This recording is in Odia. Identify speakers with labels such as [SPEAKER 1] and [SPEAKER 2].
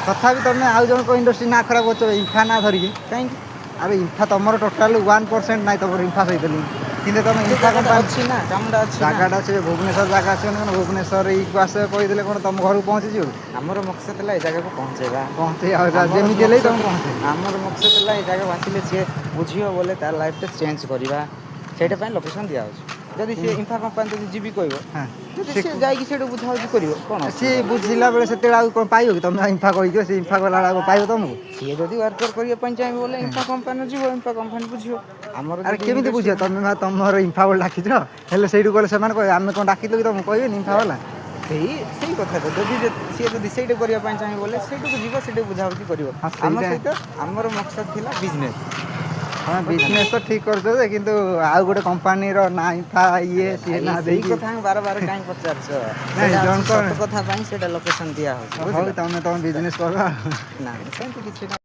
[SPEAKER 1] ତଥାପି ତମେ ଆଉ ଜଣଙ୍କ ଇଣ୍ଡଷ୍ଟ୍ରି ନା ଖରାପ କରୁଛ ଇମ୍ଫା ନା ଧରିକି କାହିଁକି? ଆରେ ଇମ୍ଫା ତମର ଟୋଟାଲ 1% ନାହିଁ ତମର ଇମ୍ଫା ସହିତ ଲିଙ୍କ୍। କିନ୍ତୁ ତମେ
[SPEAKER 2] ସେ
[SPEAKER 1] ଇମ୍ଫା
[SPEAKER 2] ଜାଗାଟା
[SPEAKER 1] କମ୍ପାନୀ
[SPEAKER 2] ଅଛି ନା, କାମଟା ଅଛି ନା।
[SPEAKER 1] ଜାଗାଟା ଅଛି ଭୁବନେଶ୍ୱର ଜାଗା ଅଛି ମାନେ କଣ ଭୁବନେଶ୍ୱର ଏଇକୁ ଆସିବ କହିଦେଲେ କଣ ତମ ଘରକୁ ପହଞ୍ଚିଯିବ କି?
[SPEAKER 2] ଆମର ମକସଦ ହେଲା ଏ ଜାଗାକୁ ପହଞ୍ଚେଇବା।
[SPEAKER 1] ପହଞ୍ଚେଇ ଆଉ
[SPEAKER 2] ଆମର
[SPEAKER 1] ଯେମିତି ହେଲେ ବି
[SPEAKER 2] ମକସଦ
[SPEAKER 1] ତମକୁ ପହଞ୍ଚେଇ
[SPEAKER 2] ଆମର ମକସଦ ହେଲା ଏ ଜାଗାକୁ ଆସିଲେ ସିଏ ବୁଝିବ ବୋଲେ ତା ଲାଇଫଟା ଚେଞ୍ଜ କରିବା। ସେଇଟା ପାଇଁ ଲୋକେସନ୍ ଦିଆହେଉଛି। ଯଦି ସିଏ ଇମ୍ଫା କମ୍ପାନୀ ଯଦି ଯିବି କହିବ,
[SPEAKER 1] ହଁ
[SPEAKER 2] ଯଦି ସିଏ ଯାଇକି ସେଇଠୁ ବୁଝାବୁଝି କରିବ କ'ଣ
[SPEAKER 1] ସିଏ
[SPEAKER 2] ଅସୁବିଧା?
[SPEAKER 1] ବୁଝିଲା ବେଳେ ସେତେବେଳେ ଆଉ କଣ ପାଇବ କି ତମେ ଇମ୍ଫା କହିଦିଅ ସେ ଇମ୍ଫା କଲା ବେଳେ ପାଇବ ତମକୁ?
[SPEAKER 2] ସିଏ ଯଦି ୱାର୍କର କରିବା ପାଇଁ ଚାହିଁବ ବୋଲେ ଇମ୍ଫା କମ୍ପାନୀରେ ଯିବ, ଇମ୍ଫା କମ୍ପାନୀ ବୁଝିବ। ଆମର
[SPEAKER 1] ଆରେ
[SPEAKER 2] ଯଦି
[SPEAKER 1] କେମିତି
[SPEAKER 2] ଇଣ୍ଡଷ୍ଟ୍ରି
[SPEAKER 1] ବୁଝିବ ତମେ ବା ତମର ଇମ୍ଫା ବୋଲି ଡାକିଛ ହେଲେ ସେଇଠୁ ଗଲେ ସେମାନେ କହିବେ ଆମେ କଣ ଡାକିଥିଲୁ କି ତମକୁ କହିବେନି ଇମ୍ଫା ବାଲା।
[SPEAKER 2] ସେଇ କଥା ତ ଯଦି ସିଏ ଯଦି ସେଇଟା କରିବା ପାଇଁ ଚାହିଁବ ବୋଲେ ସେଇଟାକୁ ଯିବ ସେଇଟାକୁ ବୁଝାବୁଝି କରିବ।
[SPEAKER 1] ହଁ
[SPEAKER 2] ଆମ
[SPEAKER 1] ସେଇଟା
[SPEAKER 2] ସହିତ ଆମର ମକସଦ ଥିଲା ବିଜନେସ୍।
[SPEAKER 1] ହଁ
[SPEAKER 2] ବୁଝୁଛନ୍ତି
[SPEAKER 1] ବିଜନେସ୍ ତ ଠିକ୍ କରୁଛ ଯେ କିନ୍ତୁ ଆଉ ଗୋଟେ କମ୍ପାନୀର ନା ଇମ୍ଫା ଇଏ
[SPEAKER 2] ଆରେ
[SPEAKER 1] ସିଏ
[SPEAKER 2] ଭାଇ
[SPEAKER 1] ନା
[SPEAKER 2] ସେଇ
[SPEAKER 1] ଦେଇକି
[SPEAKER 2] କଥା ବାର ବାର କାହିଁ ପଚାରୁଛ?
[SPEAKER 1] ନାଇଁ
[SPEAKER 2] ସେଇଟା ଅଛି
[SPEAKER 1] ଜଣଙ୍କ
[SPEAKER 2] ସତ କଥା ପାଇଁ ସେଇଟା ଲୋକେସନ ଦିଆହଉଛି
[SPEAKER 1] ହଉ
[SPEAKER 2] ବୁଝିଲ।
[SPEAKER 1] ତମେ ବିଜନେସ୍ କର ଆଉ।
[SPEAKER 2] ନାଇଁ ସେମିତି କିଛି ନାହିଁ।